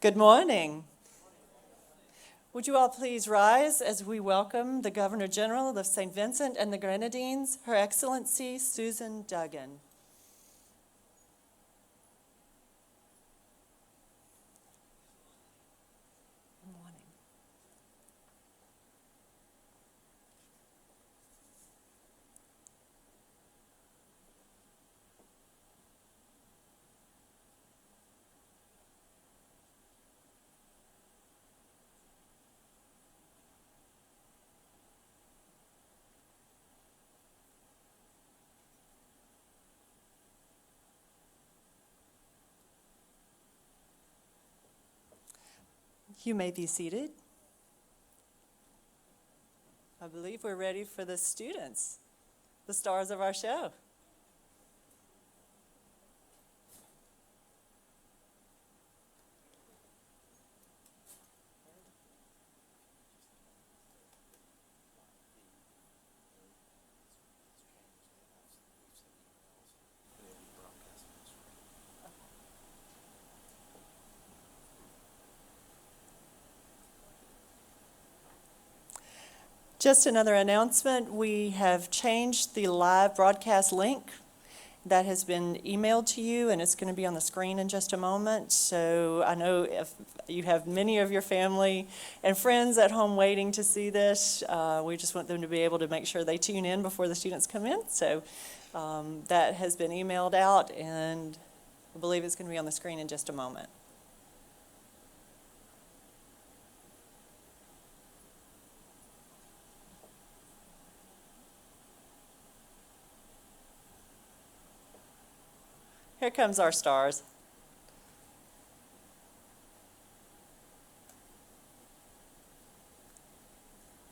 Good morning. Would you all please rise as we welcome the Governor General of St. Vincent and the Grenadines, Her Excellency Susan Duggan. Good morning. You may be seated. I believe we're ready for the students, the stars of our show. Just another announcement, we have changed the live broadcast link. That has been emailed to you, and it's going to be on the screen in just a moment. So I know if you have many of your family and friends at home waiting to see this, we just want them to be able to make sure they tune in before the students come in. So that has been emailed out, and I believe it's going to be on the screen in just a moment. Here comes our stars.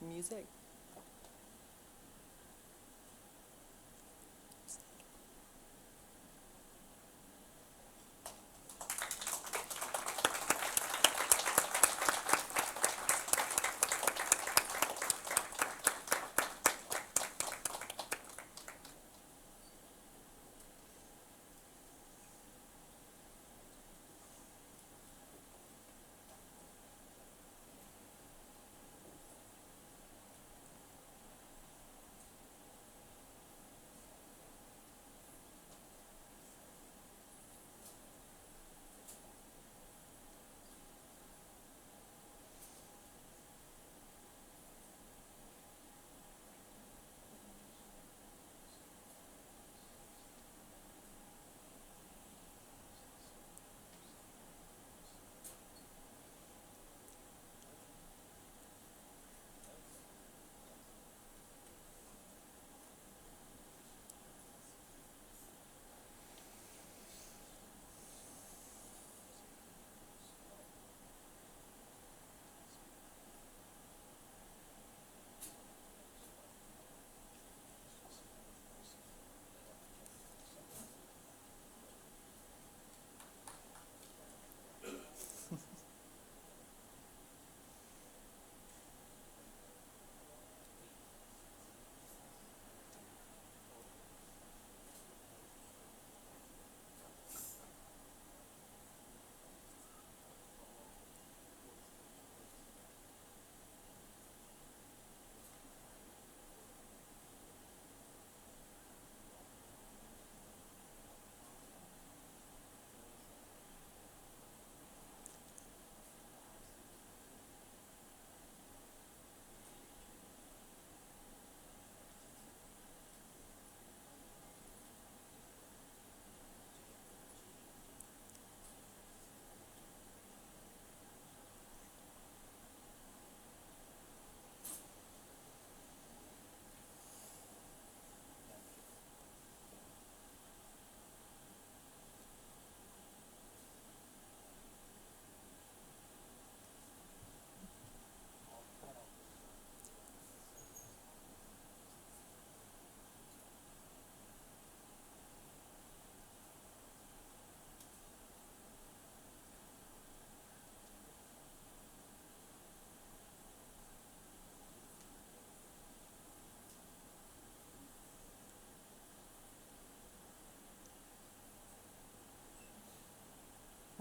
Music.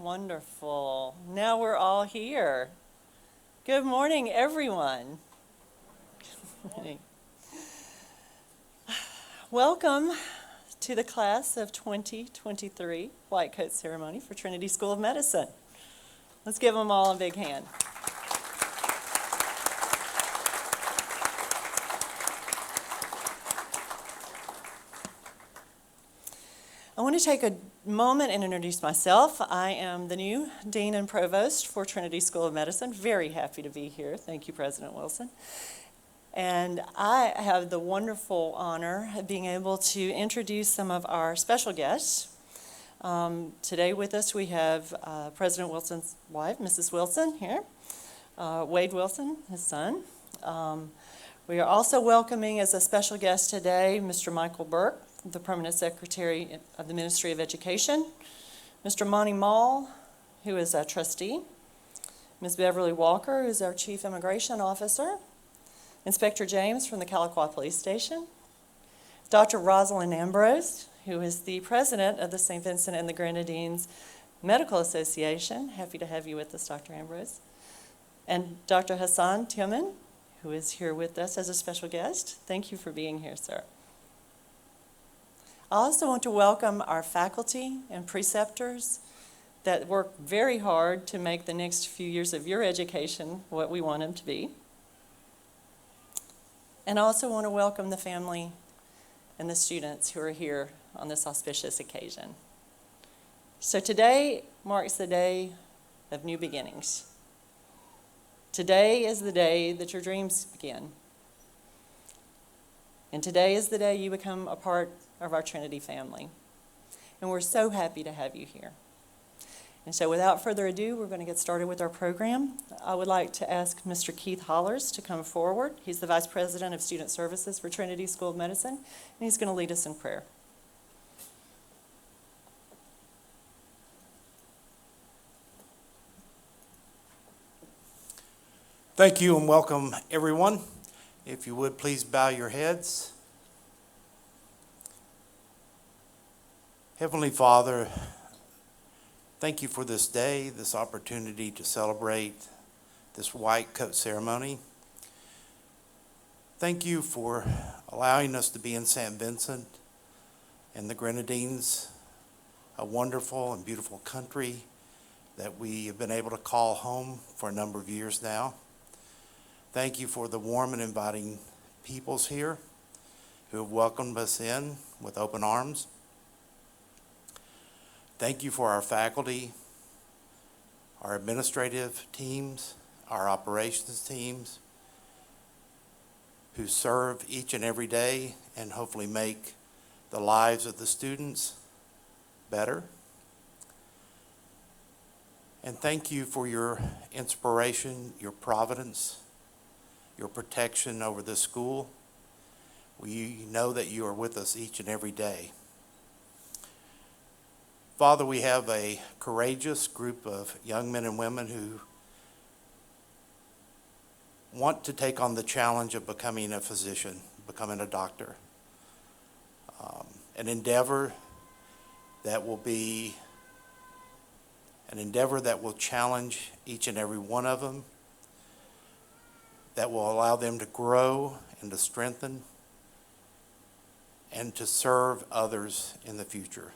Wonderful. Now we're all here. Good morning, everyone. Good morning. Welcome to the class of 2023 White Coat Ceremony for Trinity School of Medicine. Let's give them all a big hand. I want to take a moment and introduce myself. I am the new Dean and Provost for Trinity School of Medicine. Very happy to be here. Thank you, President Wilson. And I have the wonderful honor of being able to introduce some of our special guests. Today with us we have President Wilson's wife, Mrs. Wilson, here. Wade Wilson, his son. We are also welcoming as a special guest today Mr. Michael Burke, the Permanent Secretary of the Ministry of Education, Mr. Monty Mall, who is a trustee, Ms. Beverly Walker, who is our Chief Immigration Officer, Inspector James from the Caliqua Police Station, Dr. Rosalind Ambrose, who is the President of the St. Vincent and the Grenadines Medical Association. Happy to have you with us, Dr. Ambrose. And Dr. Hassan Tillman, who is here with us as a special guest. Thank you for being here, sir. I also want to welcome our faculty and preceptors that work very hard to make the next few years of your education what we want them to be. And I also want to welcome the family and the students who are here on this auspicious occasion. So today marks the day of new beginnings. Today is the day that your dreams begin. And today is the day you become a part of our Trinity family. And we're so happy to have you here. And so without further ado, we're going to get started with our program. I would like to ask Mr. Keith Hollers to come forward. He's the Vice President of Student Services for Trinity School of Medicine, and he's going to lead us in prayer. Thank you and welcome, everyone. If you would, please bow your heads. Heavenly Father, thank you for this day, this opportunity to celebrate this white coat ceremony. Thank you for allowing us to be in St. Vincent and the Grenadines, a wonderful and beautiful country that we have been able to call home for a number of years now. Thank you for the warm and inviting peoples here who have welcomed us in with open arms. Thank you for our faculty, our administrative teams, our operations teams who serve each and every day and hopefully make the lives of the students better. And thank you for your inspiration, your providence, your protection over this school. We know that you are with us each and every day. Father, we have a courageous group of young men and women who want to take on the challenge of becoming a physician, becoming a doctor. An endeavor that will challenge each and every one of them, that will allow them to grow and to strengthen and to serve others in the future.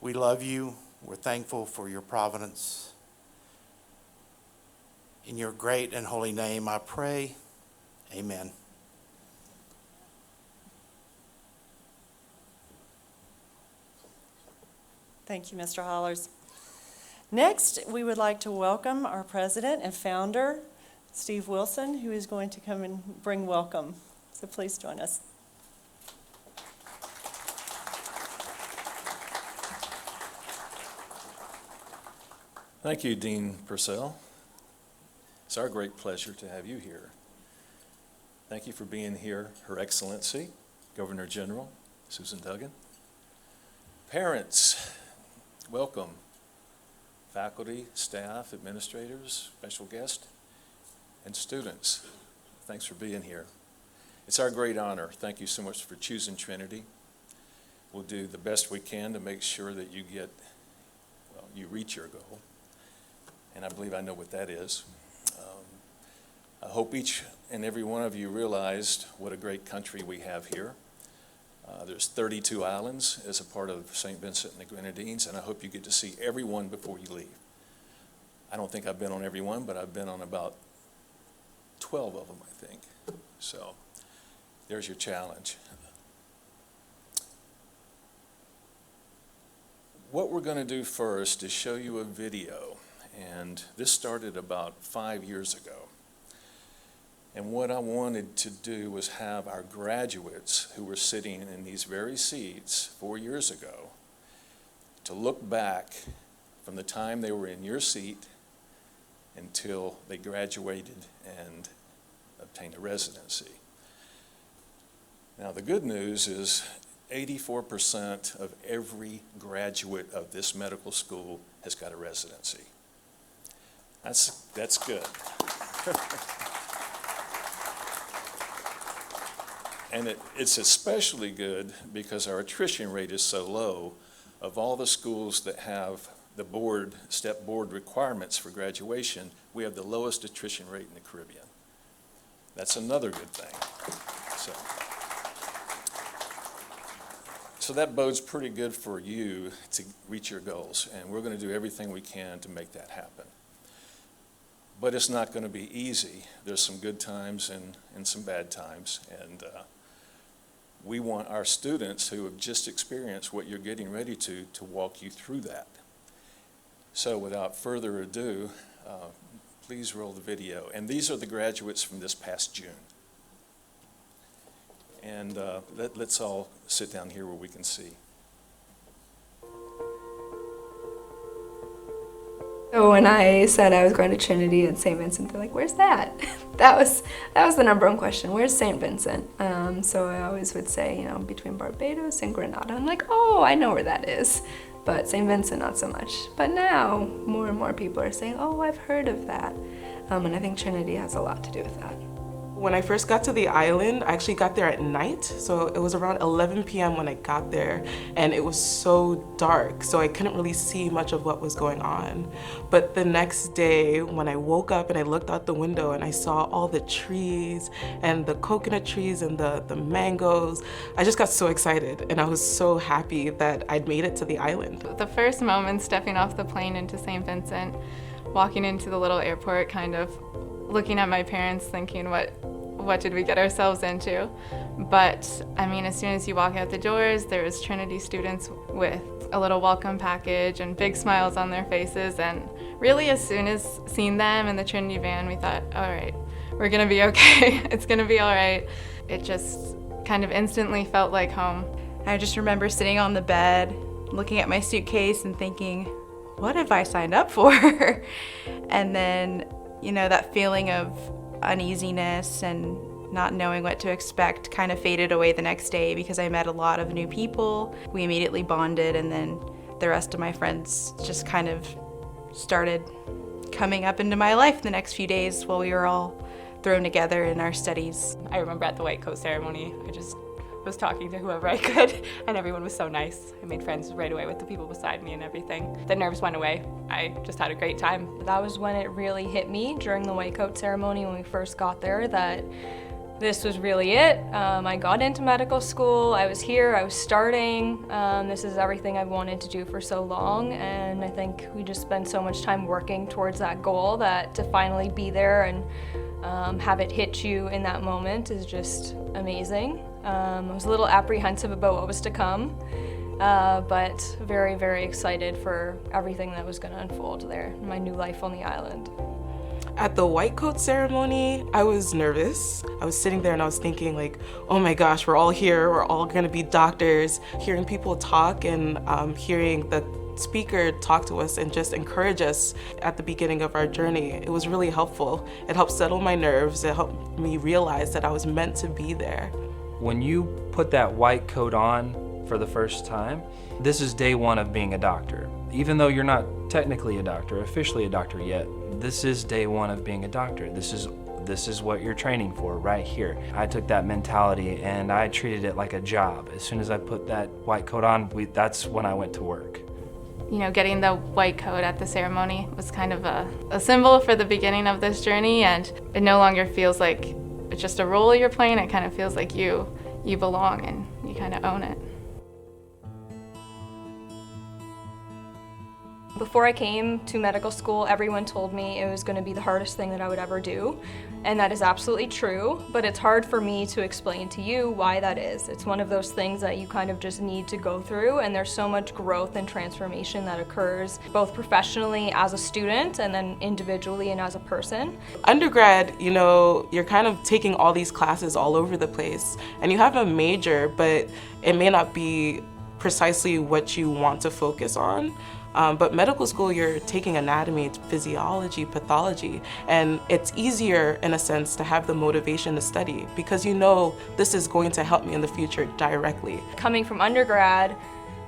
We love you. We're thankful for your providence. In your great and holy name I pray. Amen. Thank you, Mr. Hollers. Next, we would like to welcome our president and founder, Steve Wilson, who is going to come and bring welcome. So please join us. Thank you, Dean Purcell. It's our great pleasure to have you here. Thank you for being here, Her Excellency, Governor General Susan Duggan. Parents, welcome. Faculty, staff, administrators, special guests, and students, thanks for being here. It's our great honor. Thank you so much for choosing Trinity. We'll do the best we can to make sure that you get you reach your goal. And I believe I know what that is. I hope each and every one of you realized what a great country we have here. There's 32 islands as a part of St. Vincent and the Grenadines, and I hope you get to see every one before you leave. I don't think I've been on every one, but I've been on about 12 of them, I think. So there's your challenge. What we're going to do first is show you a video, and this started about 5 years ago. And what I wanted to do was have our graduates who were sitting in these very seats 4 years ago to look back from the time they were in your seat until they graduated and obtained a residency. Now, the good news is 84% of every graduate of this medical school has got a residency. That's good. And it's especially good because our attrition rate is so low. Of all the schools that have the step board requirements for graduation, we have the lowest attrition rate in the Caribbean. That's another good thing. So that bodes pretty good for you to reach your goals, and we're going to do everything we can to make that happen. But it's not going to be easy. There's some good times and some bad times, and we want our students who have just experienced what you're getting ready to walk you through that. So without further ado, please roll the video. And these are the graduates from this past June. And let's all sit down here where we can see. So when I said I was going to Trinity and St. Vincent, they're like, "Where's that?" That was the number one question. Where's St. Vincent? So I always would say, between Barbados and Grenada. I'm like, "Oh, I know where that is," but St. Vincent not so much. But now more and more people are saying, "Oh, I've heard of that," and I think Trinity has a lot to do with that. When I first got to the island, I actually got there at night. So it was around 11 p.m. when I got there, and it was so dark, so I couldn't really see much of what was going on. But the next day, when I woke up and I looked out the window and I saw all the trees and the coconut trees and the mangoes, I just got so excited, and I was so happy that I'd made it to the island. The first moment stepping off the plane into St. Vincent, walking into the little airport, kind of looking at my parents thinking, what did we get ourselves into? But I mean, as soon as you walk out the doors, there was Trinity students with a little welcome package and big smiles on their faces, and really as soon as seeing them in the Trinity van, we thought, all right, we're gonna be okay. It's gonna be all right. It just kind of instantly felt like home. I just remember sitting on the bed, looking at my suitcase and thinking, what have I signed up for? And then, that feeling of uneasiness and not knowing what to expect kind of faded away the next day because I met a lot of new people. We immediately bonded, and then the rest of my friends just kind of started coming up into my life the next few days while we were all thrown together in our studies. I remember at the white coat ceremony, I just was talking to whoever I could, and everyone was so nice. I made friends right away with the people beside me and everything. The nerves went away. I just had a great time. That was when it really hit me during the white coat ceremony when we first got there that this was really it. I got into medical school, I was here, I was starting. This is everything I've wanted to do for so long, and I think we just spent so much time working towards that goal that to finally be there and have it hit you in that moment is just amazing. I was a little apprehensive about what was to come, but very, very excited for everything that was going to unfold there, my new life on the island. At the white coat ceremony, I was nervous. I was sitting there and I was thinking like, oh my gosh, we're all here, we're all gonna be doctors. Hearing people talk and hearing the speaker talk to us and just encourage us at the beginning of our journey, it was really helpful. It helped settle my nerves. It helped me realize that I was meant to be there. When you put that white coat on for the first time, this is day one of being a doctor. Even though you're not technically a doctor, officially a doctor yet, this is day one of being a doctor. This is what you're training for right here. I took that mentality and I treated it like a job. As soon as I put that white coat on, that's when I went to work. getting the white coat at the ceremony was kind of a symbol for the beginning of this journey, and it no longer feels like it's just a role you're playing. It kind of feels like you belong and you kind of own it. Before I came to medical school, everyone told me it was going to be the hardest thing that I would ever do, and that is absolutely true, but it's hard for me to explain to you why that is. It's one of those things that you kind of just need to go through, and there's so much growth and transformation that occurs both professionally as a student and then individually and as a person. Undergrad, you're kind of taking all these classes all over the place, and you have a major, but it may not be precisely what you want to focus on. But medical school, you're taking anatomy, physiology, pathology, and it's easier in a sense to have the motivation to study because this is going to help me in the future directly. Coming from undergrad,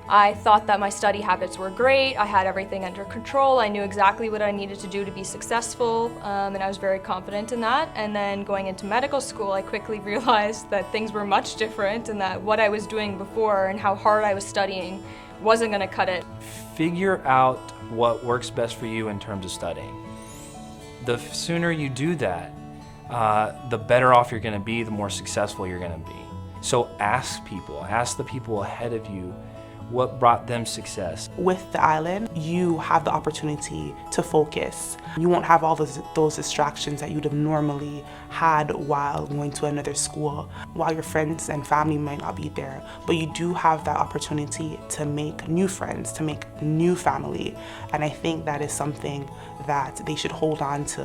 I thought that my study habits were great. I had everything under control. I knew exactly what I needed to do to be successful, and I was very confident in that. And then going into medical school, I quickly realized that things were much different and that what I was doing before and how hard I was studying wasn't going to cut it. Figure out what works best for you in terms of studying. The sooner you do that, the better off you're going to be, the more successful you're going to be. So ask the people ahead of you what brought them success. With the island, you have the opportunity to focus. You won't have all those distractions that you'd have normally had while going to another school, while your friends and family might not be there. But you do have that opportunity to make new friends, to make new family. And I think that is something that they should hold on to.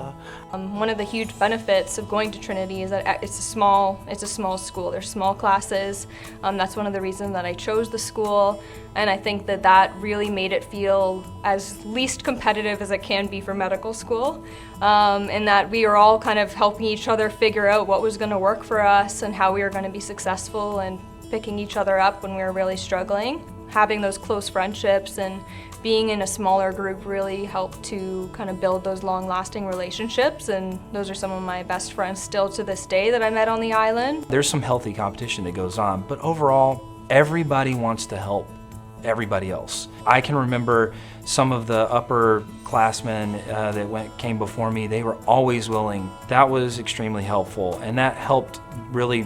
One of the huge benefits of going to Trinity is that it's a small school. There's small classes. That's one of the reasons that I chose the school. And I think that really made it feel as least competitive as it can be for medical school. In that we were all kind of helping each other figure out what was going to work for us and how we were going to be successful and picking each other up when we were really struggling. Having those close friendships and being in a smaller group really helped to kind of build those long-lasting relationships, and those are some of my best friends still to this day that I met on the island. There's some healthy competition that goes on, but overall, everybody wants to help everybody else. I can remember some of the upperclassmen that came before me, they were always willing. That was extremely helpful, and that helped really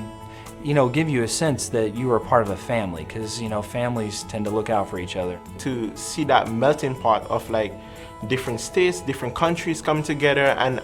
give you a sense that you are part of a family, because families tend to look out for each other. To see that melting pot of different states, different countries coming together, and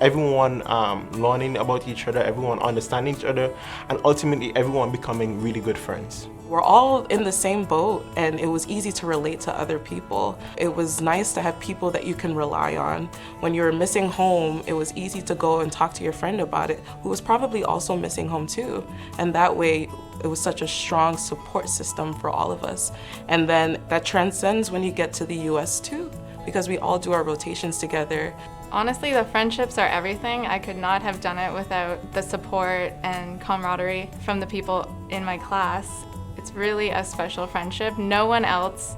everyone learning about each other, everyone understanding each other, and ultimately everyone becoming really good friends. We're all in the same boat, and it was easy to relate to other people. It was nice to have people that you can rely on. When you were missing home, it was easy to go and talk to your friend about it, who was probably also missing home too. And that way, it was such a strong support system for all of us. And then that transcends when you get to the US too, because we all do our rotations together. Honestly, the friendships are everything. I could not have done it without the support and camaraderie from the people in my class. It's really a special friendship. No one else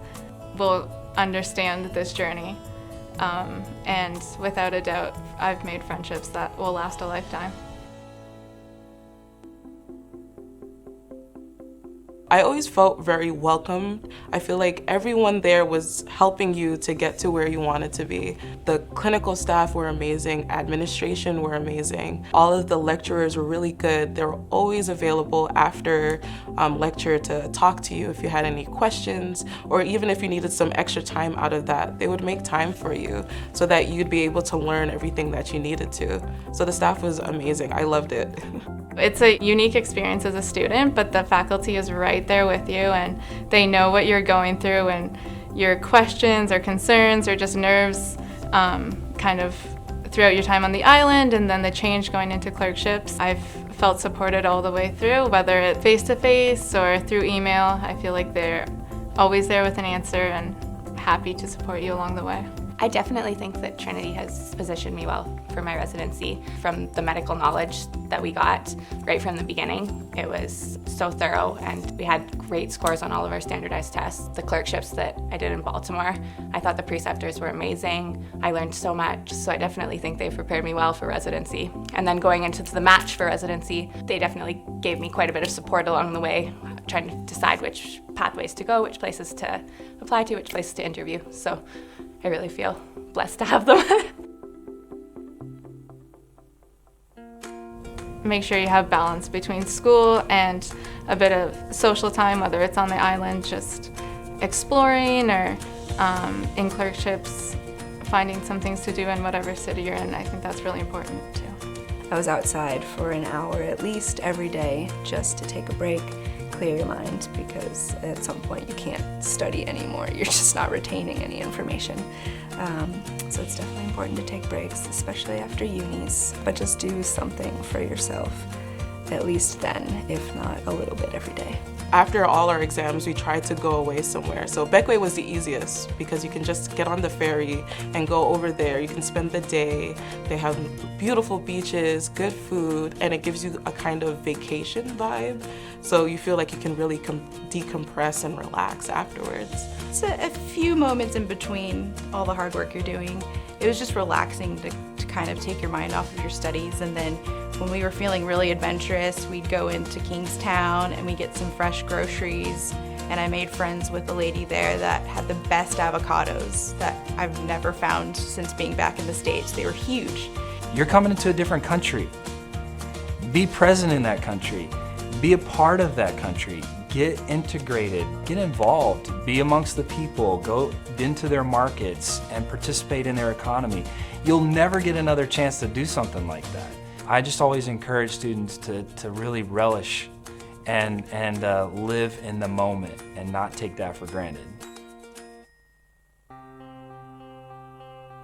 will understand this journey. And without a doubt, I've made friendships that will last a lifetime. I always felt very welcomed. I feel like everyone there was helping you to get to where you wanted to be. The clinical staff were amazing, administration were amazing. All of the lecturers were really good. They were always available after lecture to talk to you if you had any questions, or even if you needed some extra time out of that, they would make time for you so that you'd be able to learn everything that you needed to. So the staff was amazing. I loved it. It's a unique experience as a student, but the faculty is right there with you, and they know what you're going through, and your questions or concerns or just nerves kind of throughout your time on the island, and then the change going into clerkships. I've felt supported all the way through, whether it's face-to-face or through email. I feel like they're always there with an answer and happy to support you along the way. I definitely think that Trinity has positioned me well for my residency. From the medical knowledge that we got right from the beginning, it was so thorough, and we had great scores on all of our standardized tests. The clerkships that I did in Baltimore, I thought the preceptors were amazing. I learned so much, so I definitely think they've prepared me well for residency. And then going into the match for residency, they definitely gave me quite a bit of support along the way, trying to decide which pathways to go, which places to apply to, which places to interview. So I really feel blessed to have them. Make sure you have balance between school and a bit of social time, whether it's on the island just exploring or in clerkships, finding some things to do in whatever city you're in. I think that's really important too. I was outside for an hour at least every day just to take a break, clear your mind, because at some point you can't study anymore. You're just not retaining any information. So it's definitely important to take breaks, especially after unis, but just do something for yourself, at least then, if not a little bit every day. After all our exams, we tried to go away somewhere. So Beckway was the easiest because you can just get on the ferry and go over there. You can spend the day. They have beautiful beaches, good food, and it gives you a kind of vacation vibe. So you feel like you can really decompress and relax afterwards. It's a few moments in between all the hard work you're doing. It was just relaxing to kind of take your mind off of your studies. And then when we were feeling really adventurous, we'd go into Kingstown and we get some fresh groceries. And I made friends with a lady there that had the best avocados that I've never found since being back in the States. They were huge. You're coming into a different country. Be present in that country. Be a part of that country. Get integrated, get involved, be amongst the people, go into their markets and participate in their economy. You'll never get another chance to do something like that. I just always encourage students to really relish and live in the moment and not take that for granted.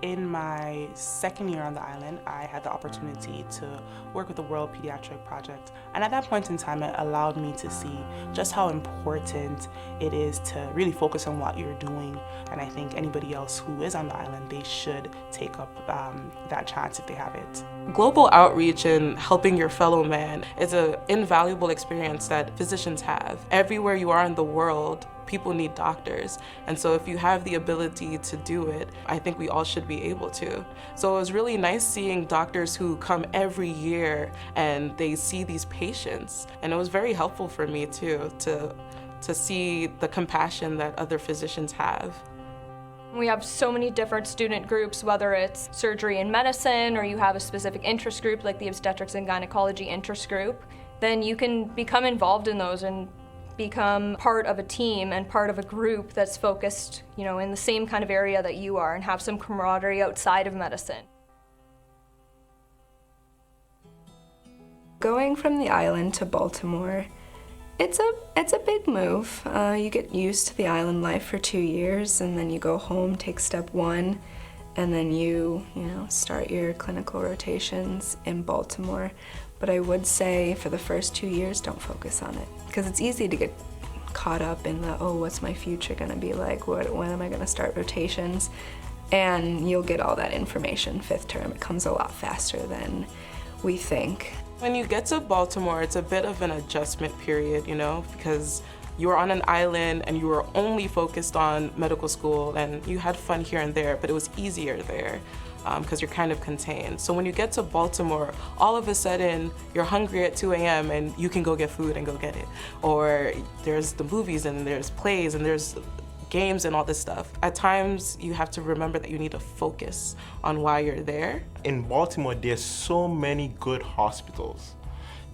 In my second year on the island, I had the opportunity to work with the World Pediatric Project. And at that point in time, it allowed me to see just how important it is to really focus on what you're doing. And I think anybody else who is on the island, they should take up that chance if they have it. Global outreach and helping your fellow man is an invaluable experience that physicians have. Everywhere you are in the world, people need doctors. And so if you have the ability to do it, I think we all should be able to. So it was really nice seeing doctors who come every year and they see these patients. And it was very helpful for me too, to see the compassion that other physicians have. We have so many different student groups, whether it's surgery and medicine, or you have a specific interest group like the obstetrics and gynecology interest group, then you can become involved in those and become part of a team and part of a group that's focused, in the same kind of area that you are, and have some camaraderie outside of medicine. Going from the island to Baltimore, it's a big move. You get used to the island life for 2 years, and then you go home, take step 1, and then you start your clinical rotations in Baltimore. But I would say for the first 2 years, don't focus on it, because it's easy to get caught up in the, what's my future gonna be like? When am I gonna start rotations? And you'll get all that information 5th term. It comes a lot faster than we think. When you get to Baltimore, it's a bit of an adjustment period, because you were on an island and you were only focused on medical school, and you had fun here and there, but it was easier there because you're kind of contained. So when you get to Baltimore, all of a sudden you're hungry at 2 a.m. and you can go get food and go get it. Or there's the movies and there's plays and there's games and all this stuff. At times you have to remember that you need to focus on why you're there. In Baltimore, there's so many good hospitals.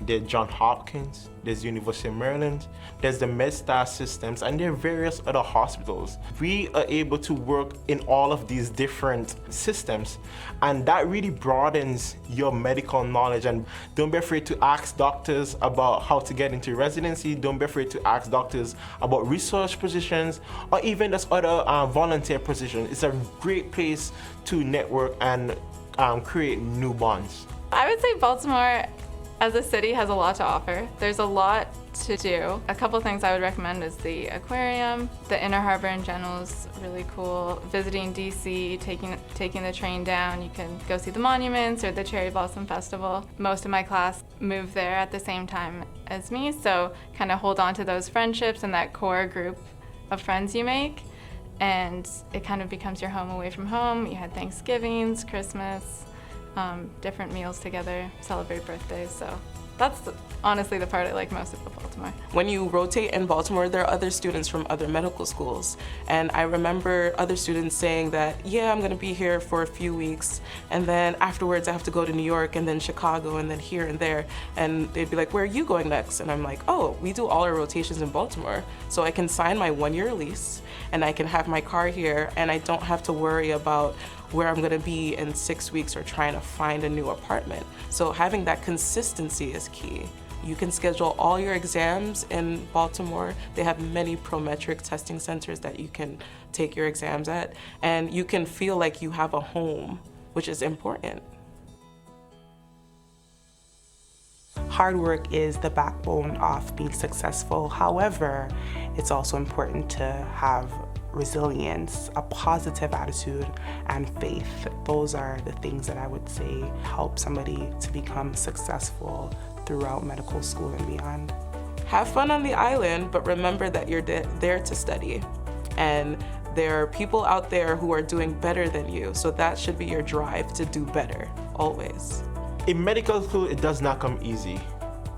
There's Johns Hopkins, there's University of Maryland, there's the MedStar systems, and there are various other hospitals. We are able to work in all of these different systems, and that really broadens your medical knowledge. And don't be afraid to ask doctors about how to get into residency. Don't be afraid to ask doctors about research positions, or even just other volunteer positions. It's a great place to network and create new bonds. I would say Baltimore as a city has a lot to offer. There's a lot to do. A couple things I would recommend is the aquarium. The Inner Harbor in general is really cool. Visiting DC, taking the train down, you can go see the monuments or the Cherry Blossom Festival. Most of my class moved there at the same time as me, so kind of hold on to those friendships and that core group of friends you make, and it kind of becomes your home away from home. You had Thanksgivings, Christmas, different meals together, celebrate birthdays, so honestly the part I like most about Baltimore. When you rotate in Baltimore, there are other students from other medical schools. And I remember other students saying that, yeah, I'm gonna be here for a few weeks, and then afterwards I have to go to New York, and then Chicago, and then here and there. And they'd be like, where are you going next? And I'm like, oh, we do all our rotations in Baltimore. So I can sign my 1-year lease, and I can have my car here, and I don't have to worry about where I'm gonna be in 6 weeks or trying to find a new apartment. So having that consistency is key. You can schedule all your exams in Baltimore. They have many prometric testing centers that you can take your exams at, and you can feel like you have a home, which is important. Hard work is the backbone of being successful. However, it's also important to have resilience, a positive attitude, and faith. Those are the things that I would say help somebody to become successful throughout medical school and beyond. Have fun on the island, but remember that you're there to study. And there are people out there who are doing better than you, so that should be your drive to do better, always. In medical school, it does not come easy.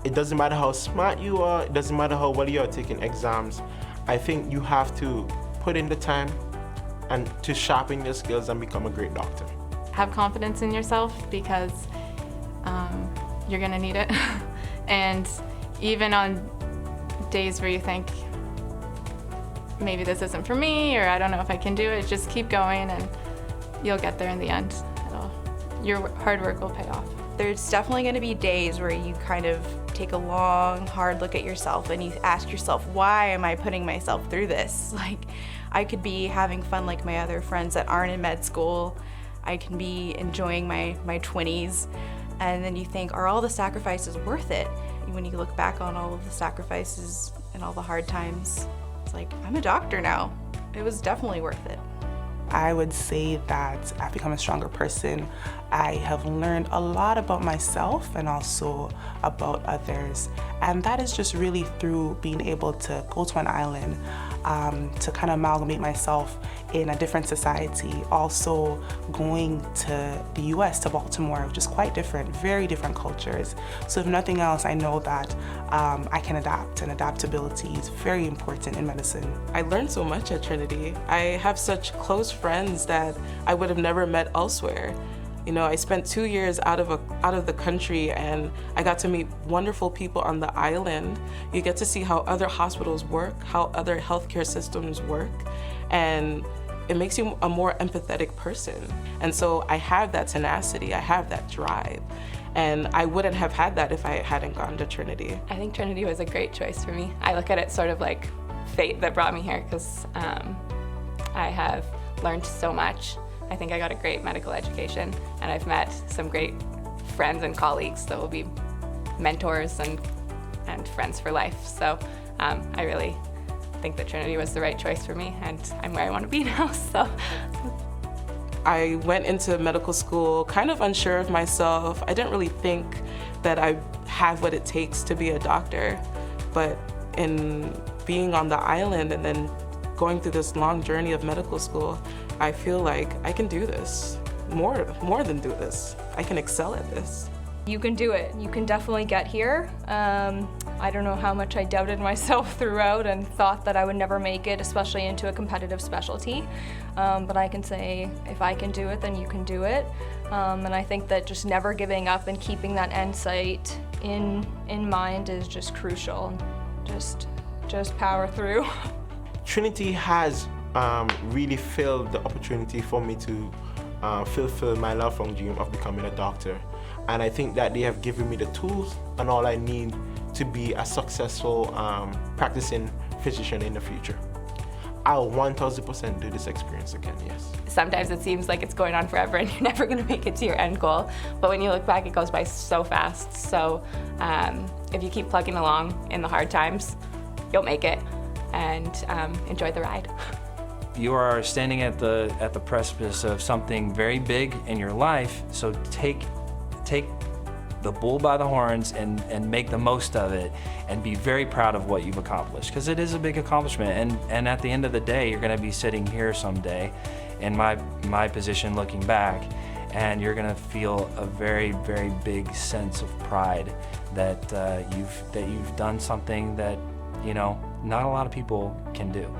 It doesn't matter how smart you are, it doesn't matter how well you are taking exams. I think you have to put in the time and to sharpen your skills and become a great doctor. Have confidence in yourself, because you're gonna need it. And even on days where you think, maybe this isn't for me, or I don't know if I can do it, just keep going and you'll get there in the end. Your hard work will pay off. There's definitely going to be days where you kind of take a long, hard look at yourself and you ask yourself, why am I putting myself through this? Like, I could be having fun like my other friends that aren't in med school. I can be enjoying my 20s. And then you think, are all the sacrifices worth it? When you look back on all of the sacrifices and all the hard times, it's like, I'm a doctor now. It was definitely worth it. I would say that I've become a stronger person. I have learned a lot about myself and also about others. And that is just really through being able to go to an island, to kind of amalgamate myself in a different society. Also going to the US, to Baltimore, which is quite different, very different cultures. So if nothing else, I know that I can adapt, and adaptability is very important in medicine. I learned so much at Trinity. I have such close friends that I would have never met elsewhere. You know, I spent 2 years out of the country, and I got to meet wonderful people on the island. You get to see how other hospitals work, how other healthcare systems work, and it makes you a more empathetic person. And so I have that tenacity, I have that drive, and I wouldn't have had that if I hadn't gone to Trinity. I think Trinity was a great choice for me. I look at it sort of like fate that brought me here, because I have learned so much. I think I got a great medical education, and I've met some great friends and colleagues that will be mentors and friends for life. So I really think that Trinity was the right choice for me, and I'm where I want to be now. So I went into medical school kind of unsure of myself. I didn't really think that I have what it takes to be a doctor, but in being on the island and then going through this long journey of medical school, I feel like I can do this, more than do this. I can excel at this. You can do it. You can definitely get here. I don't know how much I doubted myself throughout and thought that I would never make it, especially into a competitive specialty. But I can say, if I can do it, then you can do it. And I think that just never giving up and keeping that end sight in mind is just crucial. Just power through. Trinity has really filled the opportunity for me to fulfill my lifelong dream of becoming a doctor. And I think that they have given me the tools and all I need to be a successful practicing physician in the future. I'll 1000% do this experience again, yes. sometimes it seems like it's going on forever and you're never going to make it to your end goal. But when you look back, it goes by so fast. So if you keep plugging along in the hard times, you'll make it, and enjoy the ride. You are standing at the precipice of something very big in your life, so take the bull by the horns and make the most of it, and be very proud of what you've accomplished, because it is a big accomplishment. And at the end of the day, you're going to be sitting here someday in my position looking back, and you're going to feel a very, very big sense of pride that you've done something that, you know, not a lot of people can do.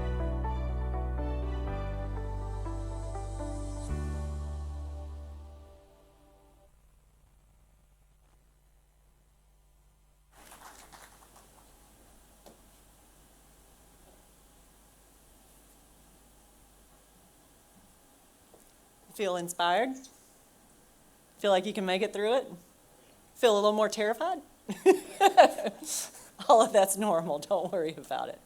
Feel inspired? Feel like you can make it through it? Feel a little more terrified? All of that's normal, don't worry about it.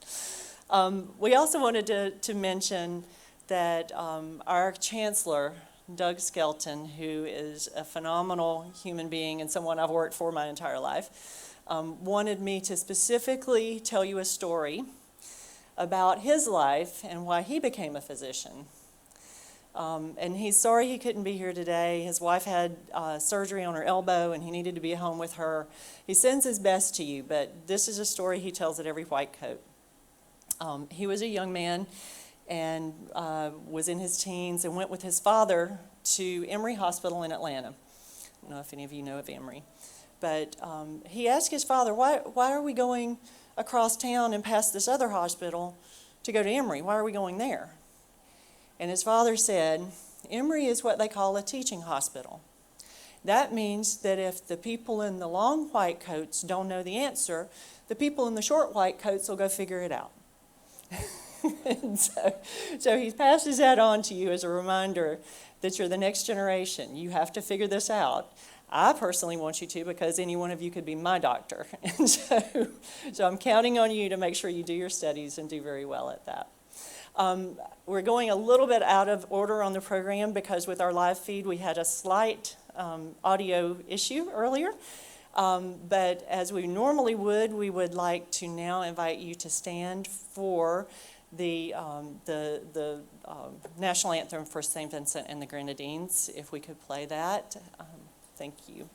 We also wanted to mention that our chancellor, Doug Skelton, who is a phenomenal human being and someone I've worked for my entire life, wanted me to specifically tell you a story about his life and why he became a physician. And he's sorry he couldn't be here today. His wife had surgery on her elbow and he needed to be home with her. He sends his best to you, but this is a story he tells at every white coat. He was a young man and was in his teens and went with his father to Emory Hospital in Atlanta. I don't know if any of you know of Emory. But he asked his father, why are we going across town and past this other hospital to go to Emory? Why are we going there? And his father said, Emory is what they call a teaching hospital. That means that if the people in the long white coats don't know the answer, the people in the short white coats will go figure it out. And so he passes that on to you as a reminder that you're the next generation. You have to figure this out. I personally want you to, because any one of you could be my doctor. And so I'm counting on you to make sure you do your studies and do very well at that. We're going a little bit out of order on the program because with our live feed we had a slight audio issue earlier. But as we normally would, we would like to now invite you to stand for the national anthem for St. Vincent and the Grenadines. If we could play that, thank you.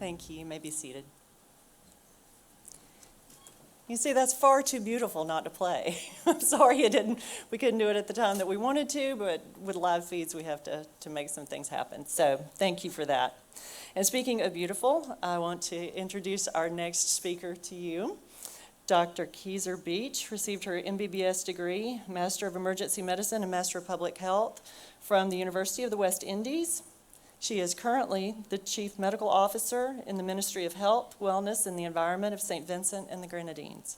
Thank you. You may be seated. You see, that's far too beautiful not to play. I'm sorry we couldn't do it at the time that we wanted to, but with live feeds we have to make some things happen. So thank you for that. And speaking of beautiful, I want to introduce our next speaker to you. Dr. Keyser Beach received her MBBS degree, Master of Emergency Medicine and Master of Public Health from the University of the West Indies. She is currently the Chief Medical Officer in the Ministry of Health, Wellness, and the Environment of St. Vincent and the Grenadines.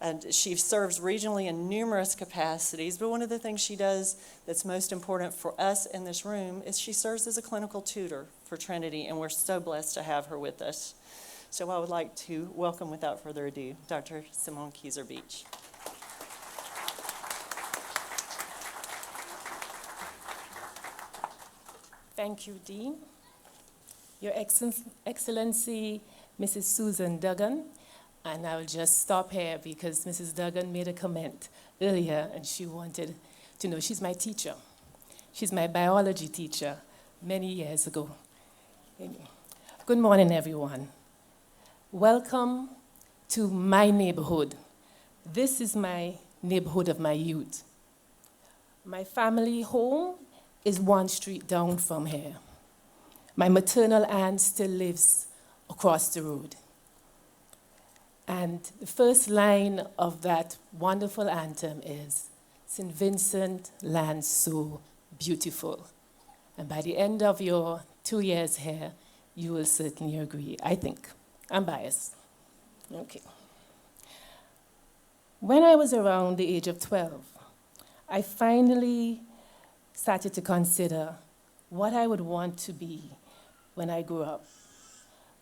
And she serves regionally in numerous capacities, but one of the things she does that's most important for us in this room is she serves as a clinical tutor for Trinity, and we're so blessed to have her with us. So I would like to welcome, without further ado, Dr. Simone Kieser-Beach. Thank you, Dean. Your Excellency, Mrs. Susan Duggan, and I'll just stop here because Mrs. Duggan made a comment earlier and she wanted to know she's my teacher. She's my biology teacher many years ago. Good morning, everyone. Welcome to my neighborhood. This is my neighborhood of my youth. My family home is one street down from here. My maternal aunt still lives across the road. And the first line of that wonderful anthem is, St. Vincent, land so beautiful. And by the end of your 2 years here, you will certainly agree, I think. I'm biased. Okay. When I was around the age of 12, I finally started to consider what I would want to be when I grew up.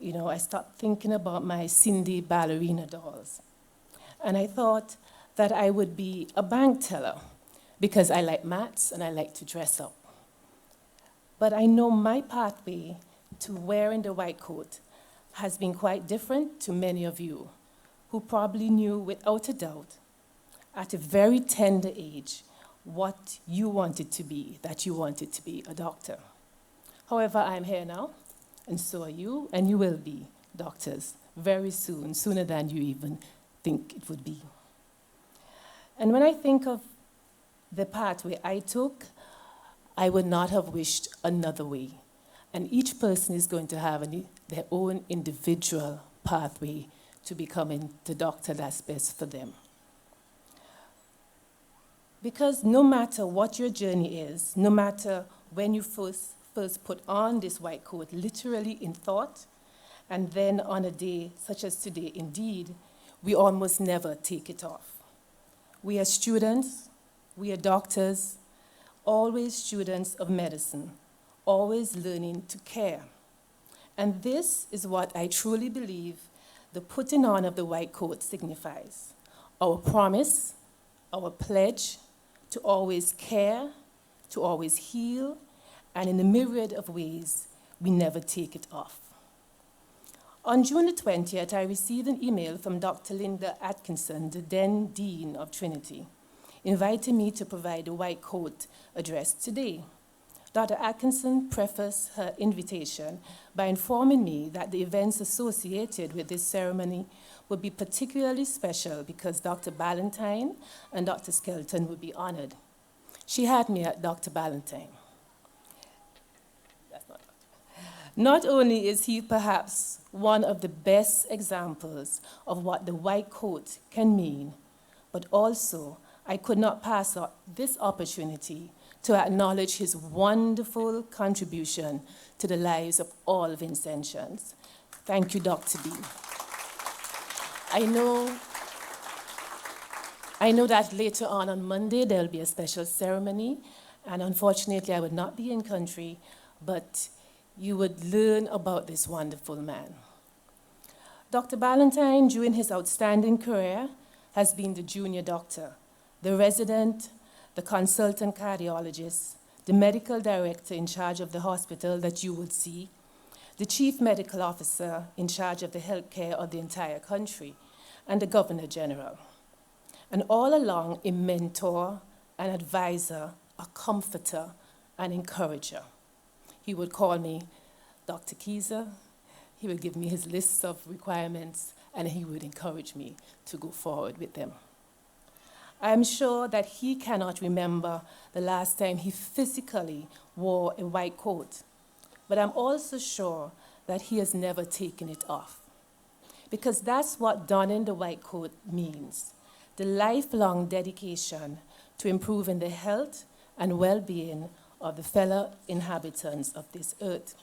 You know, I stopped thinking about my Cindy ballerina dolls. And I thought that I would be a bank teller because I like maths and I like to dress up. But I know my pathway to wearing the white coat has been quite different to many of you who probably knew without a doubt at a very tender age what you wanted to be, that you wanted to be a doctor. However, I'm here now, and so are you, and you will be doctors very soon, sooner than you even think it would be. And when I think of the pathway I took, I would not have wished another way. And each person is going to have their own individual pathway to becoming the doctor that's best for them. Because no matter what your journey is, no matter when you first put on this white coat, literally in thought, and then on a day such as today, indeed, we almost never take it off. We are students, we are doctors, always students of medicine, always learning to care. And this is what I truly believe the putting on of the white coat signifies. Our promise, our pledge to always care, to always heal, and in a myriad of ways, we never take it off. On June the 20th, I received an email from Dr. Linda Atkinson, the then Dean of Trinity, inviting me to provide a white coat address today. Dr. Atkinson prefaced her invitation by informing me that the events associated with this ceremony would be particularly special because Dr. Ballantyne and Dr. Skelton would be honored. She had me at Dr. Ballantyne. That's not Dr. Not only is he perhaps one of the best examples of what the white coat can mean, but also I could not pass up this opportunity to acknowledge his wonderful contribution to the lives of all Vincentians. Thank you, Dr. B. I know that later on Monday there will be a special ceremony, and unfortunately I would not be in country, but you would learn about this wonderful man. Dr. Ballantyne, during his outstanding career, has been the junior doctor, the resident, the consultant cardiologist, the medical director in charge of the hospital that you would see, the chief medical officer in charge of the healthcare of the entire country, and the governor general. And all along, a mentor, an advisor, a comforter, an encourager. He would call me Dr. Kieser, he would give me his lists of requirements, and he would encourage me to go forward with them. I am sure that he cannot remember the last time he physically wore a white coat, but I'm also sure that he has never taken it off. Because that's what donning the white coat means, the lifelong dedication to improving the health and well-being of the fellow inhabitants of this earth.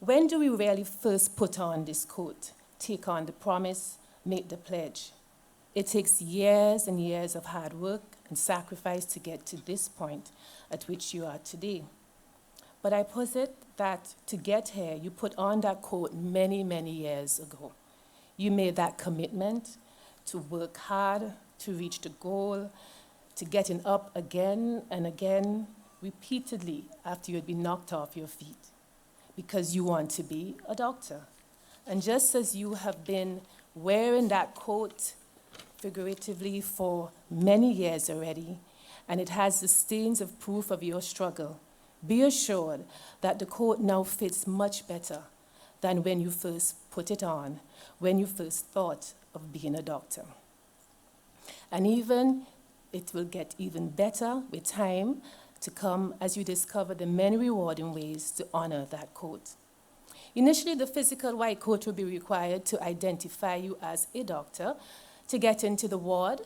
When do we really first put on this coat, take on the promise, make the pledge? It takes years and years of hard work and sacrifice to get to this point at which you are today. But I posit that to get here, you put on that coat many, many years ago. You made that commitment to work hard, to reach the goal, to getting up again and again, repeatedly after you had been knocked off your feet, because you want to be a doctor. And just as you have been wearing that coat figuratively for many years already, and it has the stains of proof of your struggle, be assured that the coat now fits much better than when you first put it on, when you first thought of being a doctor. And even it will get even better with time to come as you discover the many rewarding ways to honor that coat. Initially, the physical white coat will be required to identify you as a doctor, to get into the ward,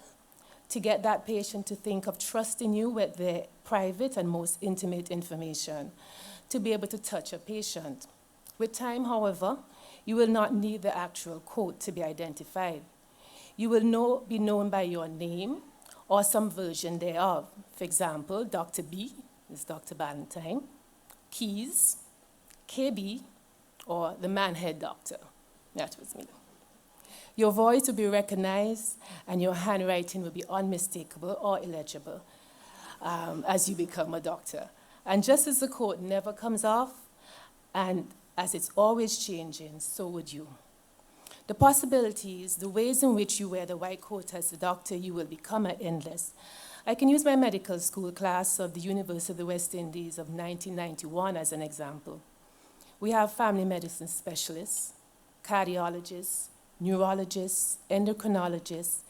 to get that patient to think of trusting you with their private and most intimate information, to be able to touch a patient. With time, however, you will not need the actual coat to be identified. You will be known by your name or some version thereof. For example, Dr. B is Dr. Ballantyne, Keys, KB, or the man-head doctor. That was me. Your voice will be recognized and your handwriting will be unmistakable or illegible as you become a doctor. And just as the coat never comes off, and as it's always changing, so would you. The possibilities, the ways in which you wear the white coat as a doctor, you will become are endless. I can use my medical school class of the University of the West Indies of 1991 as an example. We have family medicine specialists, cardiologists, neurologists, endocrinologists,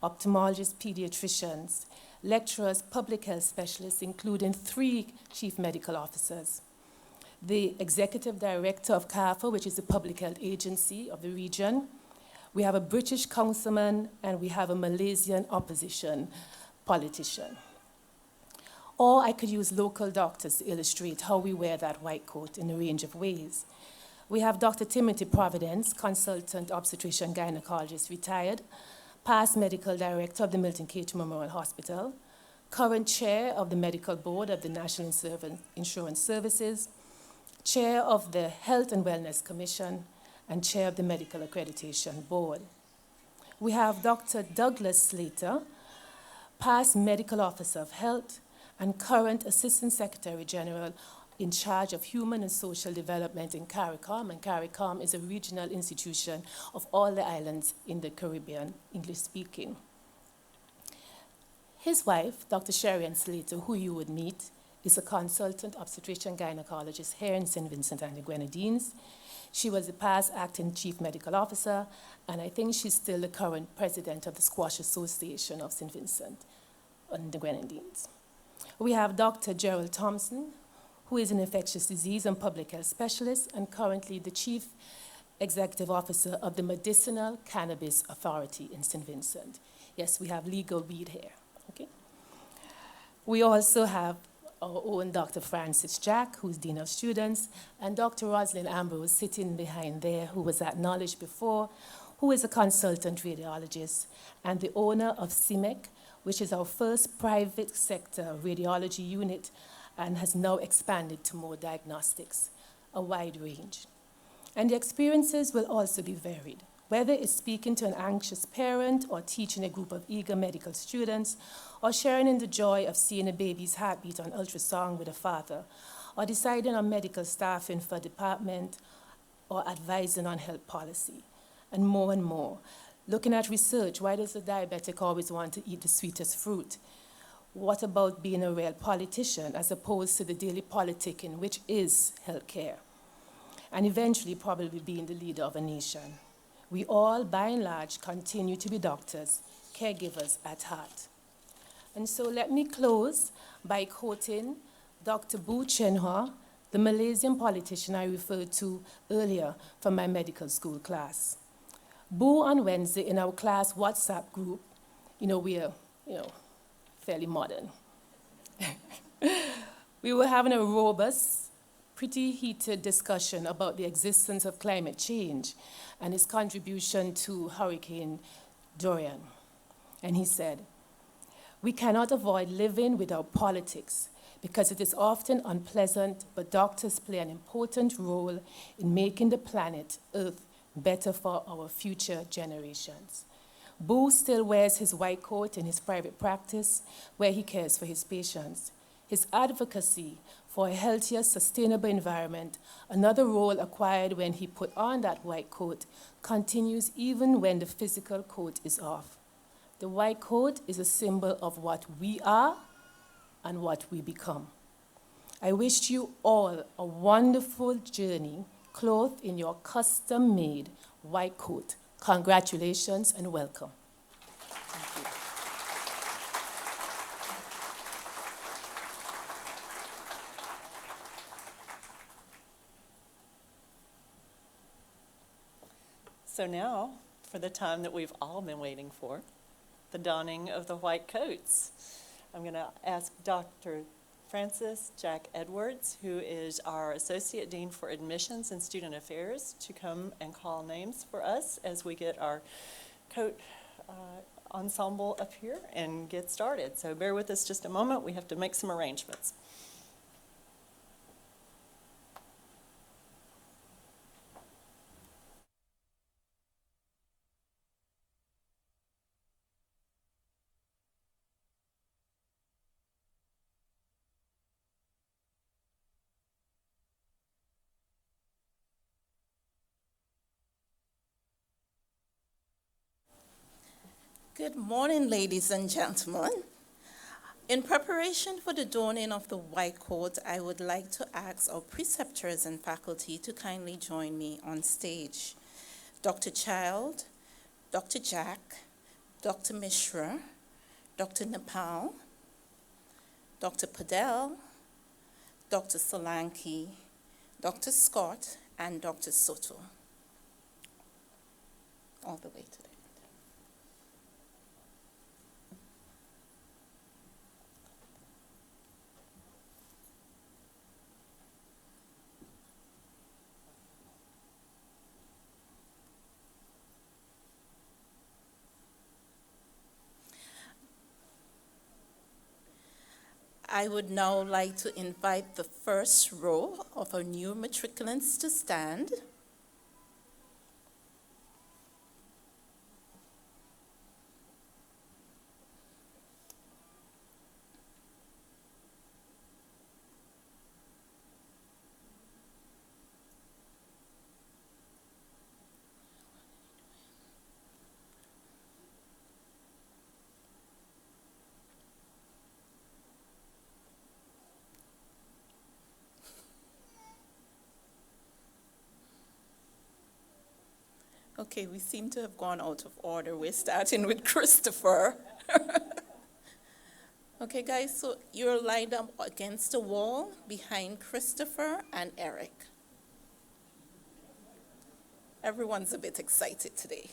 ophthalmologists, pediatricians, lecturers, public health specialists, including 3 chief medical officers. The executive director of CAFA, which is the public health agency of the region. We have a British councilman, and we have a Malaysian opposition politician. Or I could use local doctors to illustrate how we wear that white coat in a range of ways. We have Dr. Timothy Providence, consultant obstetrician gynecologist, retired, past medical director of the Milton K. Memorial Hospital, current chair of the medical board of the National Insurance Services, chair of the Health and Wellness Commission, and chair of the Medical Accreditation Board. We have Dr. Douglas Slater, past medical officer of health and current assistant secretary general in charge of human and social development in CARICOM, and CARICOM is a regional institution of all the islands in the Caribbean, English speaking. His wife, Dr. Sherian Slater, who you would meet, is a consultant obstetrician gynecologist here in St. Vincent and the Grenadines. She was the past acting chief medical officer, and I think she's still the current president of the Squash Association of St. Vincent and the Grenadines. We have Dr. Gerald Thompson, who is an infectious disease and public health specialist and currently the chief executive officer of the Medicinal Cannabis Authority in St. Vincent. Yes, we have legal weed here. Okay. We also have our own Dr. Francis Jack, who's Dean of Students, and Dr. Rosalind Ambrose sitting behind there, who was acknowledged before, who is a consultant radiologist and the owner of CIMEC, which is our first private sector radiology unit and has now expanded to more diagnostics, a wide range. And the experiences will also be varied, whether it's speaking to an anxious parent or teaching a group of eager medical students, or sharing in the joy of seeing a baby's heartbeat on ultrasound with a father, or deciding on medical staffing for a department, or advising on health policy, and more. Looking at research, why does the diabetic always want to eat the sweetest fruit? What about being a real politician as opposed to the daily politicking, which is healthcare? And eventually probably being the leader of a nation. We all, by and large, continue to be doctors, caregivers at heart. And so let me close by quoting Dr. Bu Chenhua, the Malaysian politician I referred to earlier from my medical school class. Bu on Wednesday in our class WhatsApp group, we are, fairly modern. We were having a robust, pretty heated discussion about the existence of climate change and its contribution to Hurricane Dorian. And he said, "We cannot avoid living without politics because it is often unpleasant, but doctors play an important role in making the planet Earth better for our future generations." Boo still wears his white coat in his private practice where he cares for his patients. His advocacy for a healthier, sustainable environment, another role acquired when he put on that white coat, continues even when the physical coat is off. The white coat is a symbol of what we are and what we become. I wish you all a wonderful journey clothed in your custom-made white coat. Congratulations and welcome. So now, for the time that we've all been waiting for, the donning of the white coats. I'm going to ask Dr. Francis Jack Edwards, who is our Associate Dean for Admissions and Student Affairs, to come and call names for us as we get our coat ensemble up here and get started. So bear with us just a moment. We have to make some arrangements. Good morning, ladies and gentlemen. In preparation for the donning of the white coat, I would like to ask our preceptors and faculty to kindly join me on stage. Dr. Child, Dr. Jack, Dr. Mishra, Dr. Nepal, Dr. Padel, Dr. Solanki, Dr. Scott, and Dr. Soto. All the way to the I would now like to invite the first row of our new matriculants to stand. Okay, we seem to have gone out of order. We're starting with Christopher. Okay, guys, so you're lined up against the wall behind Christopher and Eric. Everyone's a bit excited today.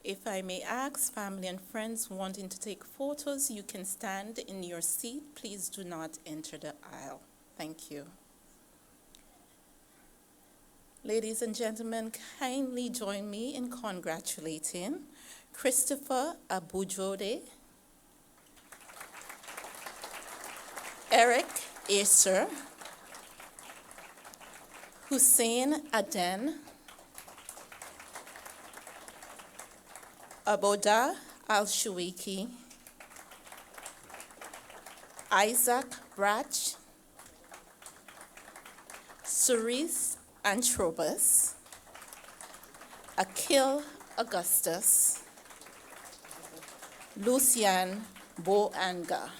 If I may ask, family and friends wanting to take photos, you can stand in your seat. Please do not enter the aisle. Thank you. Ladies and gentlemen, kindly join me in congratulating Christopher Abujode, Eric Acer, Hussein Aden, Aboda Al-Shuiki, Isaac Brach, Cerise Antrobus, Akil Augustus, Lucian Boanga.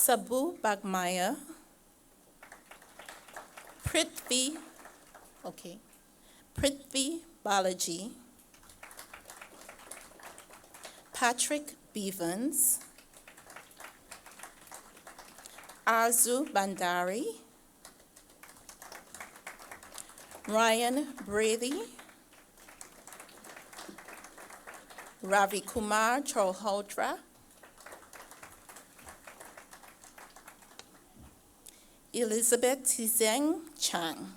Sabu Bagmaya, Prithvi Balaji, Patrick Bevans, Arzu Bandari, Ryan Brady, Ravi Kumar Cholhodra, Elizabeth Tizeng Chang,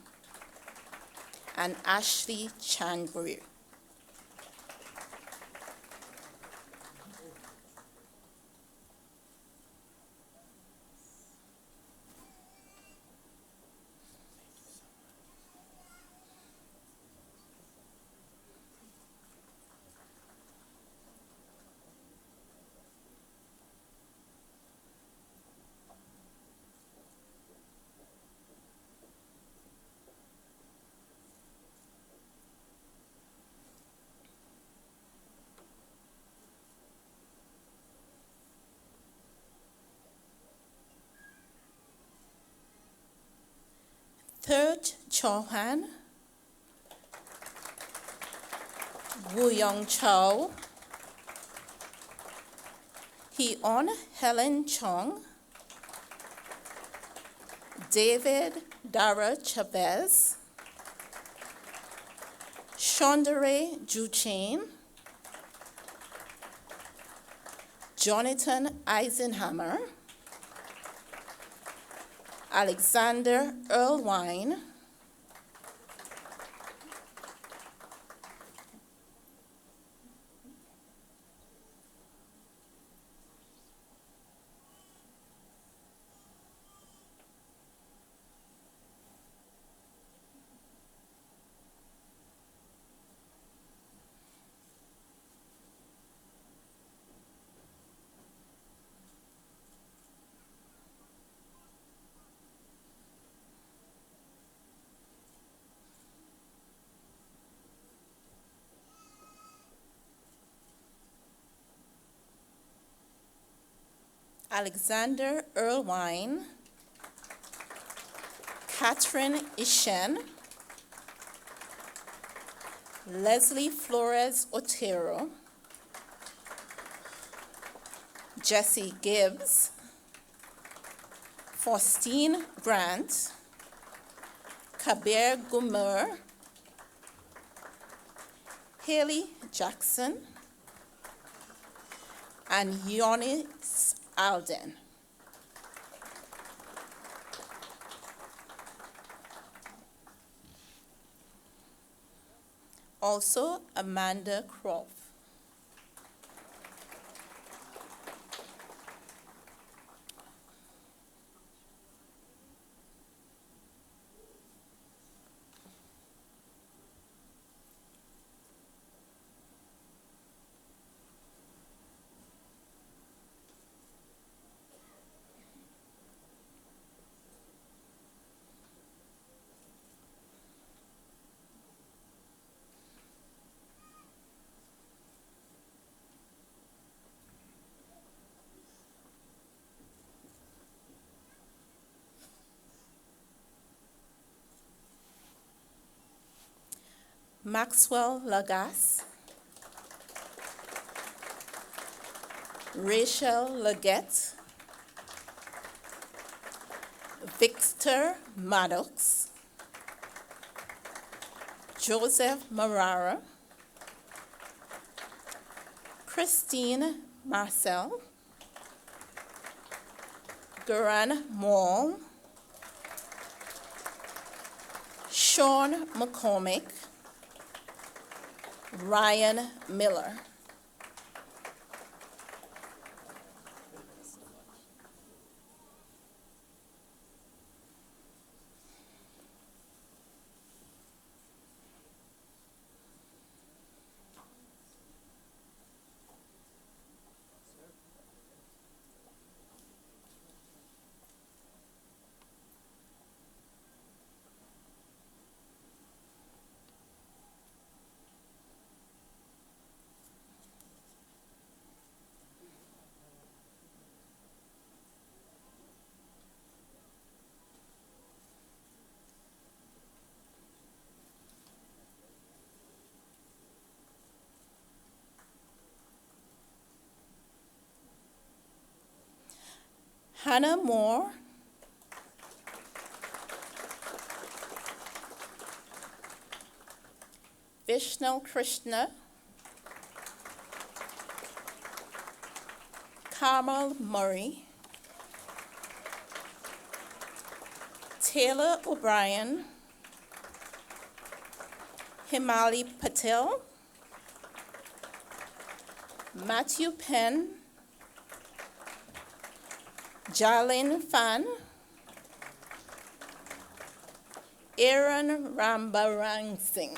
and Ashley Changru. Third Chauhan, Woo Young Chow, Hee-on Helen Chong, David Dara Chavez, Shondere Juchain, Jonathan Eisenhammer, Alexander Erlewine, Alexander Erlewine, Catherine Ishen, Leslie Flores Otero, Jesse Gibbs, Faustine Grant, Kabir Gumer, Haley Jackson, and Yonis Alden. Also, Amanda Croft. Maxwell Lagas, Rachel Leggett, Victor Maddox, Joseph Marara, Christine Marcel, Garan Mall, Sean McCormick, Ryan Miller. Hannah Moore, Vishnu Krishna, Carmel Murray, Taylor O'Brien, Himali Patel, Matthew Penn, Jalin Fan, Aaron Rambarang Singh.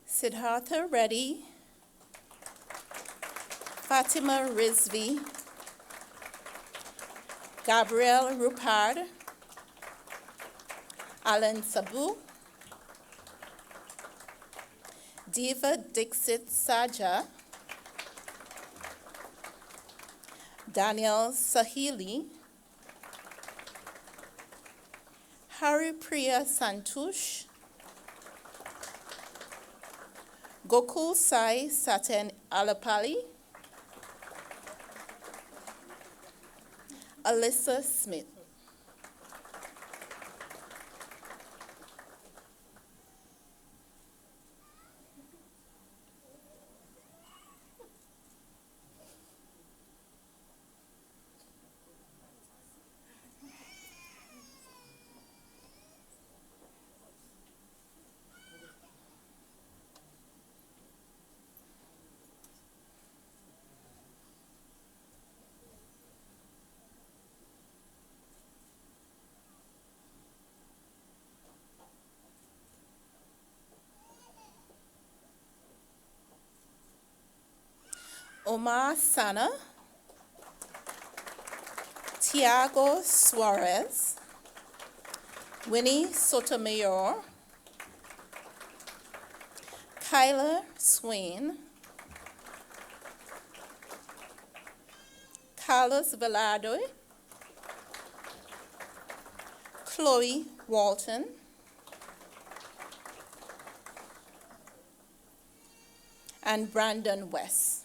Siddhartha Reddy, Fatima Rizvi, Gabrielle Rupard, Alan Sabu, Diva Dixit Saja, Daniel Sahili, Haripriya Santush, Gokul Sai Saten Alapali, Alyssa Smith. Omar Sana, Tiago Suarez, Winnie Sotomayor, Kyla Swain, Carlos Velardo, Chloe Walton, and Brandon West.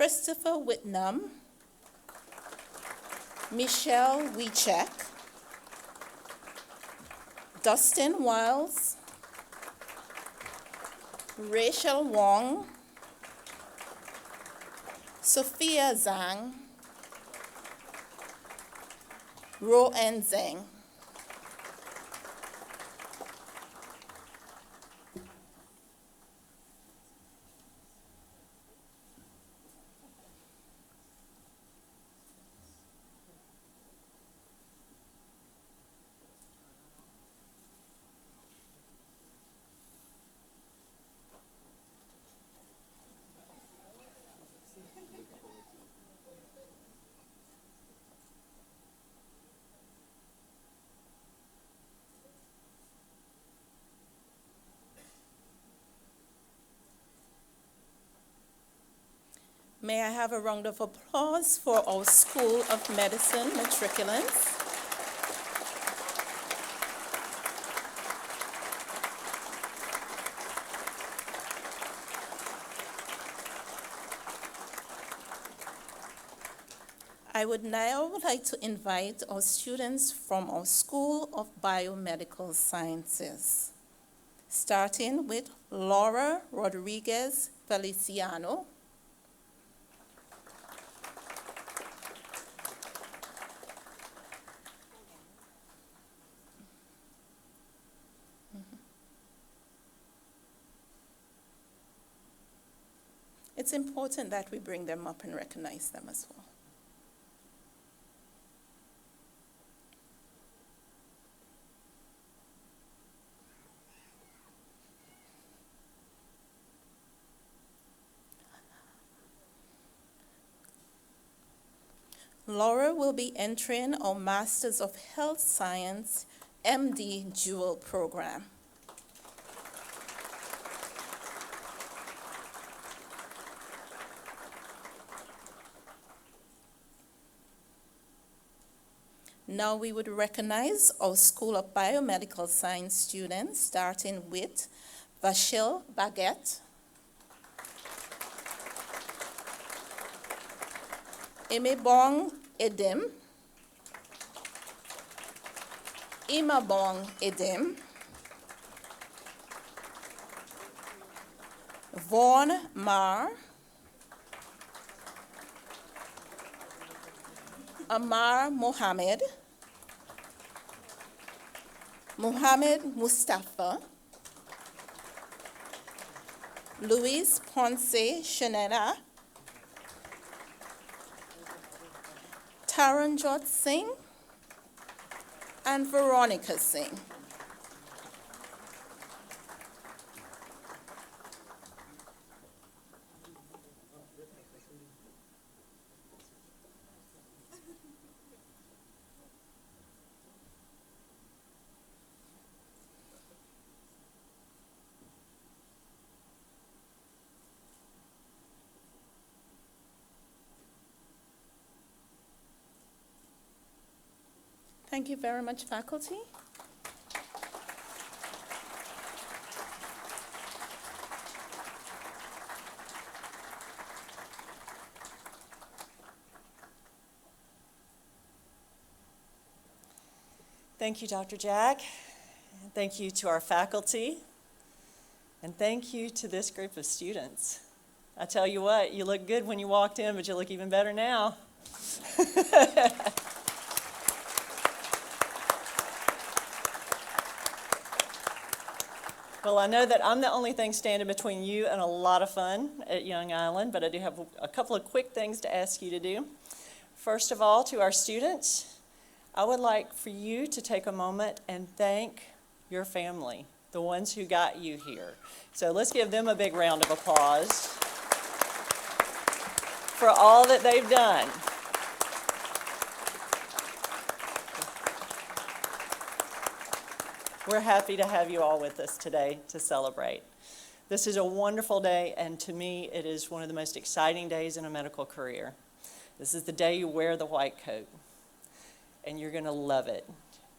Christopher Whitnam, Michelle Wiechek, Dustin Wiles, Rachel Wong, Sophia Zhang, Ro En Zheng. May I have a round of applause for our School of Medicine matriculants? I would now like to invite our students from our School of Biomedical Sciences, starting with Laura Rodriguez Feliciano. It's important that we bring them up and recognize them as well. Laura will be entering our Masters of Health Science MD Dual program. Now we would recognize our School of Biomedical Science students, starting with Vachil Baguette, Imebong Edim, Imabong Edim, Vaughn Mar, Amar Mohammed, Mohammed Mustafa, Luis Ponce Shanena, Taranjot Singh, and Veronica Singh. Thank you very much, faculty. Thank you, Dr. Jack. And thank you to our faculty. And thank you to this group of students. I tell you what, you look good when you walked in, but you look even better now. Well, I know that I'm the only thing standing between you and a lot of fun at Young Island, but I do have a couple of quick things to ask you to do. First of all, to our students, I would like for you to take a moment and thank your family, the ones who got you here. So let's give them a big round of applause for all that they've done. We're happy to have you all with us today to celebrate. This is a wonderful day, and to me, it is one of the most exciting days in a medical career. This is the day you wear the white coat, and you're going to love it.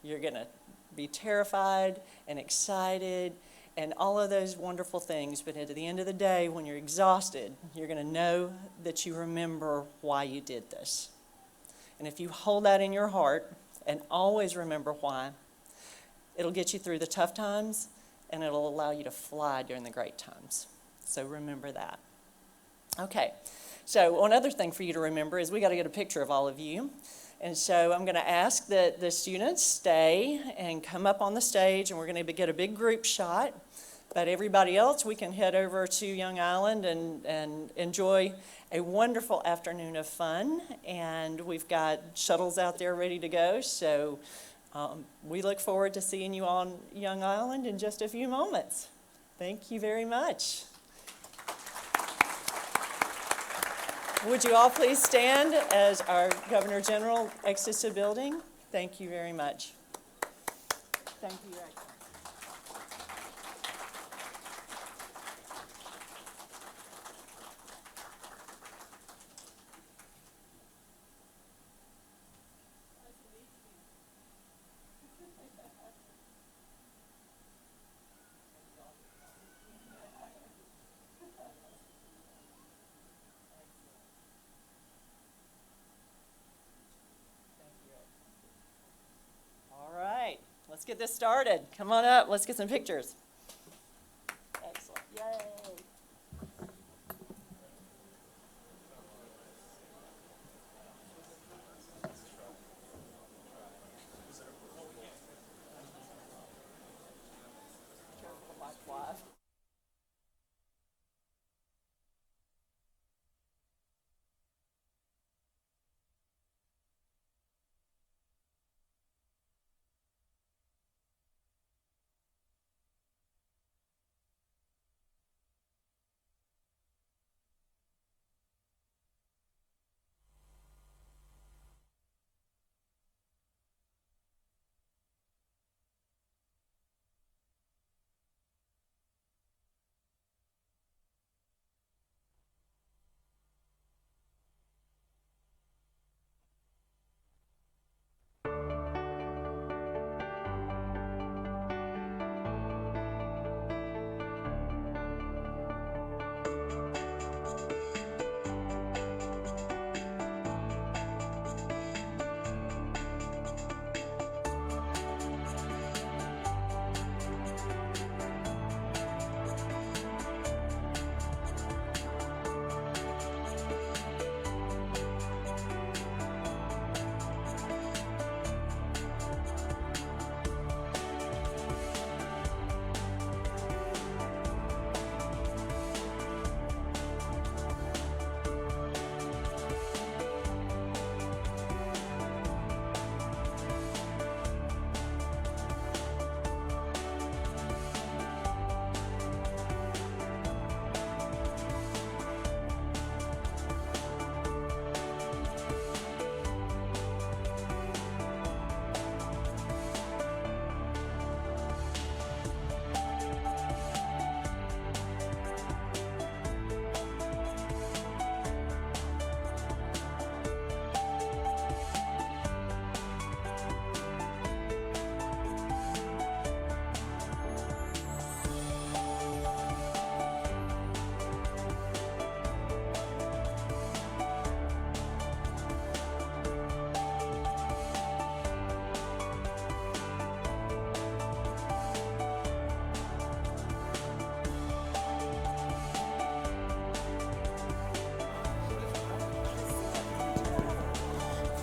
You're going to be terrified and excited and all of those wonderful things, but at the end of the day, when you're exhausted, you're going to know that you remember why you did this. And if you hold that in your heart and always remember why, it'll get you through the tough times, and it'll allow you to fly during the great times. So remember that. Okay, so one other thing for you to remember is we got to get a picture of all of you. And so I'm going to ask that the students stay and come up on the stage, and we're going to get a big group shot. But everybody else, we can head over to Young Island and enjoy a wonderful afternoon of fun. And we've got shuttles out there ready to go. So we look forward to seeing you on Young Island in just a few moments. Thank you very much. Would you all please stand as our Governor General exits the building? Thank you very much. Thank you, Your Excellency. Let's get this started. Come on up, let's get some pictures. Excellent, yay.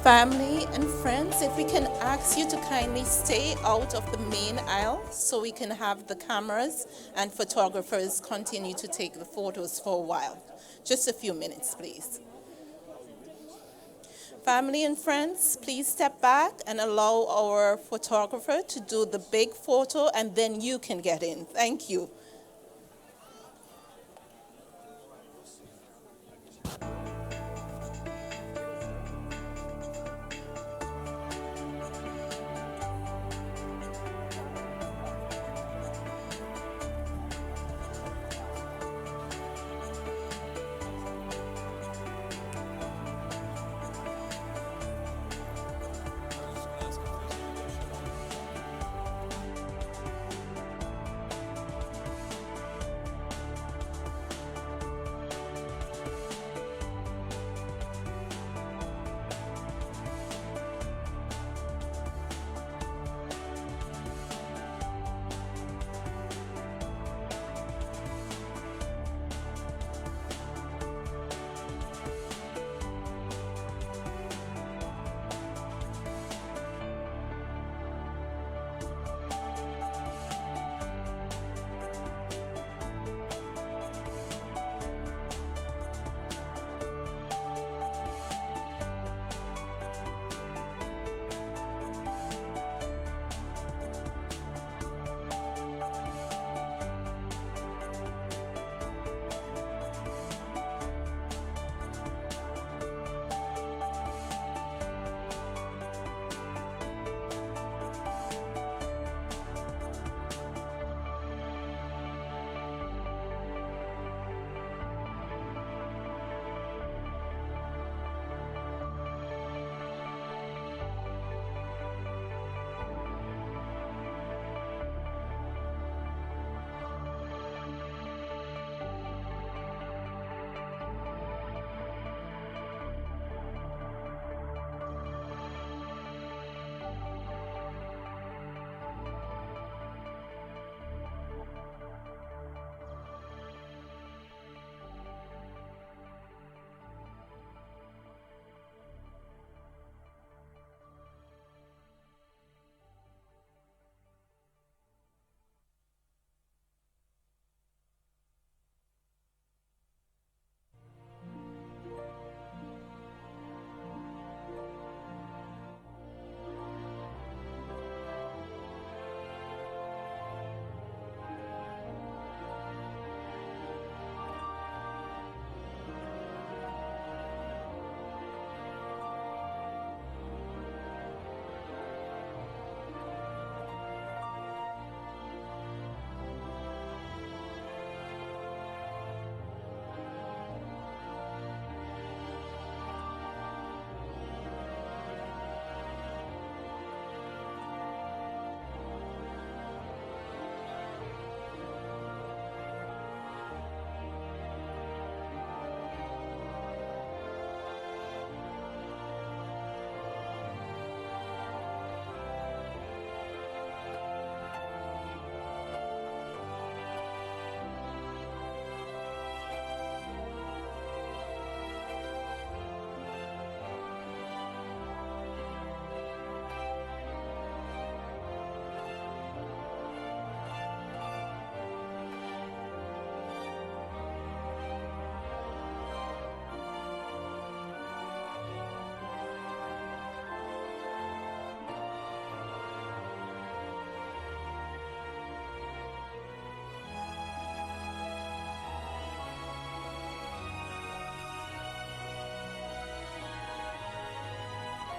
Family and friends, if we can ask you to kindly stay out of the main aisle so we can have the cameras and photographers continue to take the photos for a while. Just a few minutes, please. Family and friends, please step back and allow our photographer to do the big photo, and then you can get in. Thank you.